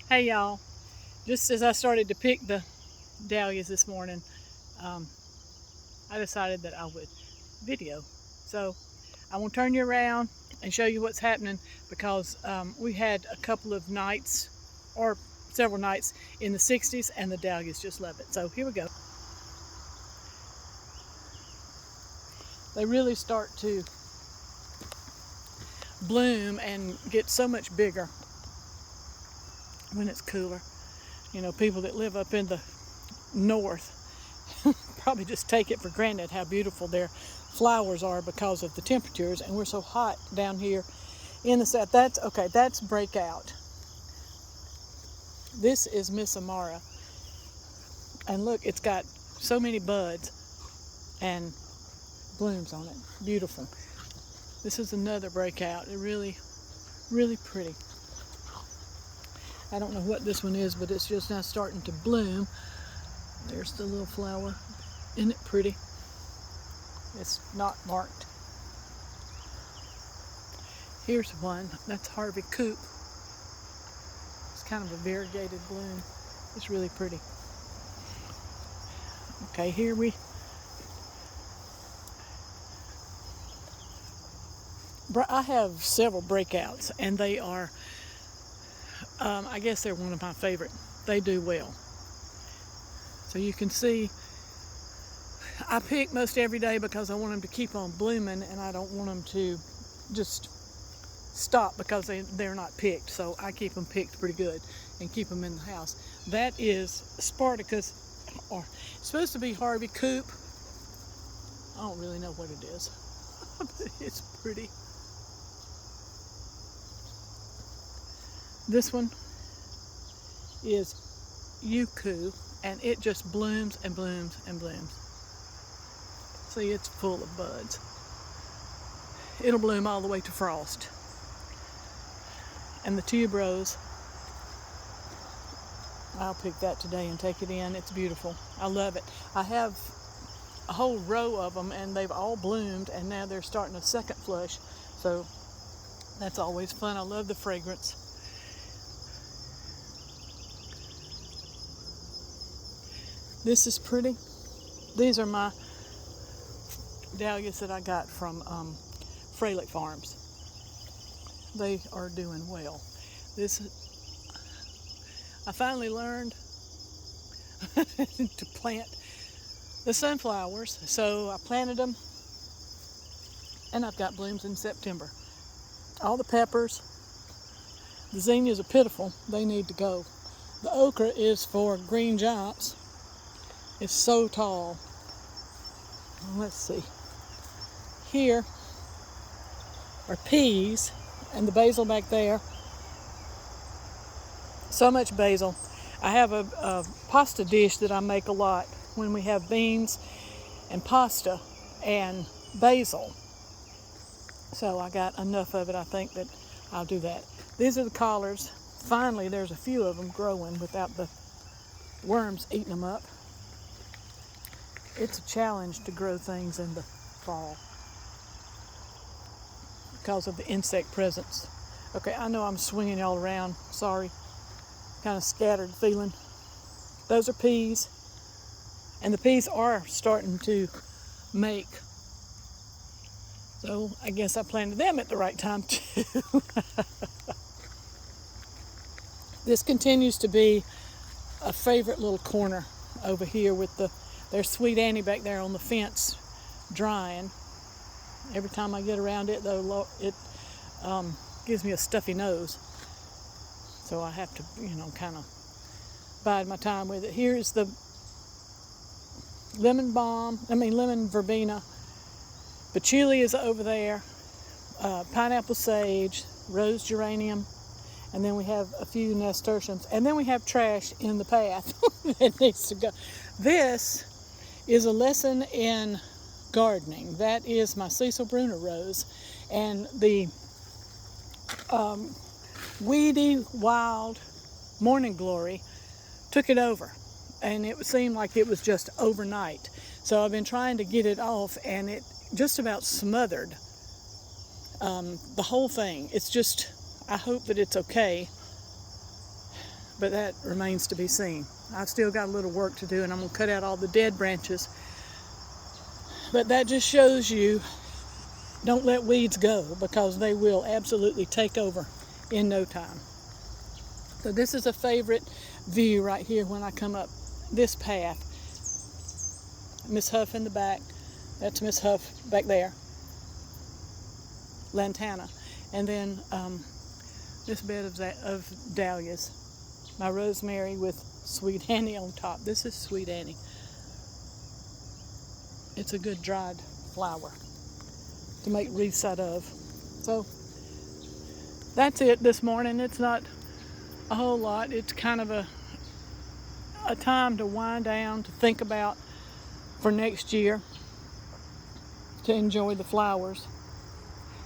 Hey y'all, just as I started to pick the dahlias this morning, um, I decided that I would video. So I will turn you around and show you what's happening because we had a couple of nights or several nights in the 60s and the dahlias just love it. So here we go. They really start to bloom and get so much bigger when it's cooler. You know, people that live up in the north probably just take it for granted how beautiful their flowers are because of the temperatures, and we're so hot down here in the south. That's okay, that's breakout. This is Miss Amara, and look, it's got so many buds and blooms on it. Beautiful. This is another breakout. It really pretty. I don't know what this one is, but it's just now starting to bloom. There's the little flower. Isn't it pretty? It's not marked. Here's one. That's Harvey Coop. It's kind of a variegated bloom. It's really pretty. Okay, I have several breakouts, and they are, I guess they're one of my favorite. They do well. So you can see, I pick most every day because I want them to keep on blooming, and I don't want them to just stop because they're not picked. So I keep them picked pretty good and keep them in the house. That is Spartacus, or it's supposed to be Harvey Coop. I don't really know what it is, but it's pretty. This one is Yuku, and it just blooms and blooms and blooms. See, it's full of buds. It'll bloom all the way to frost. And the tuberose, I'll pick that today and take it in. It's beautiful. I love it. I have a whole row of them, and they've all bloomed, and now they're starting a second flush. So that's always fun. I love the fragrance. This is pretty. These are my dahlias that I got from Fralick Farms. They are doing well. I finally learned to plant the sunflowers, so I planted them, and I've got blooms in September. All the peppers, the zinnias are pitiful. They need to go. The okra is for green giants. It's so tall. Let's see. Here are peas, and the basil back there. So much basil. I have a pasta dish that I make a lot when we have beans and pasta and basil. So I got enough of it, I think, that I'll do that. These are the collards. Finally, there's a few of them growing without the worms eating them up. It's a challenge to grow things in the fall because of the insect presence. Okay, I know I'm swinging y'all around. Sorry. Kind of scattered feeling. Those are peas. And the peas are starting to make. So I guess I planted them at the right time too. This continues to be a favorite little corner over here with there's Sweet Annie back there on the fence drying. Every time I get around it, though, it gives me a stuffy nose. So I have to, kind of bide my time with it. Here's the lemon verbena. Patchouli is over there. Pineapple sage, rose geranium, and then we have a few nasturtiums. And then we have trash in the path that needs to go. This is a lesson in gardening. That is my Cecil Bruner rose, and the weedy wild morning glory took it over, and it seemed like it was just overnight. So I've been trying to get it off, and it just about smothered the whole thing. It's just, I hope that it's okay. but that remains to be seen. I've still got a little work to do, and I'm going to cut out all the dead branches. But that just shows you, don't let weeds go, because they will absolutely take over in no time. So this is a favorite view right here when I come up this path. Miss Huff in the back. That's Miss Huff back there. Lantana. And then this bed of dahlias. My rosemary with Sweet Annie on top. This is Sweet Annie. It's a good dried flower to make wreaths out of. So that's it this morning. It's not a whole lot. It's kind of a time to wind down, to think about for next year, to enjoy the flowers,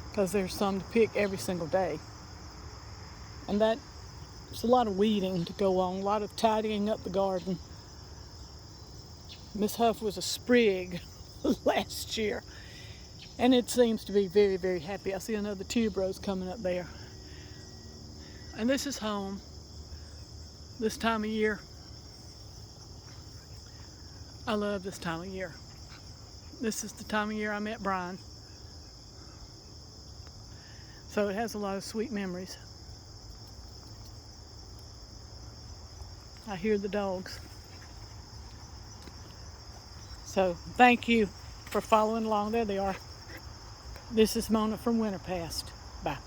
because there's some to pick every single day. And that's a lot of weeding to go on, a lot of tidying up the garden. Miss Huff was a sprig last year, and it seems to be very, very happy. I see another tuberose coming up there. And this is home this time of year. I love this time of year. This is the time of year I met Brian. So it has a lot of sweet memories. I hear the dogs. So thank you for following along. There they are. This is Mona from Winter Past. Bye.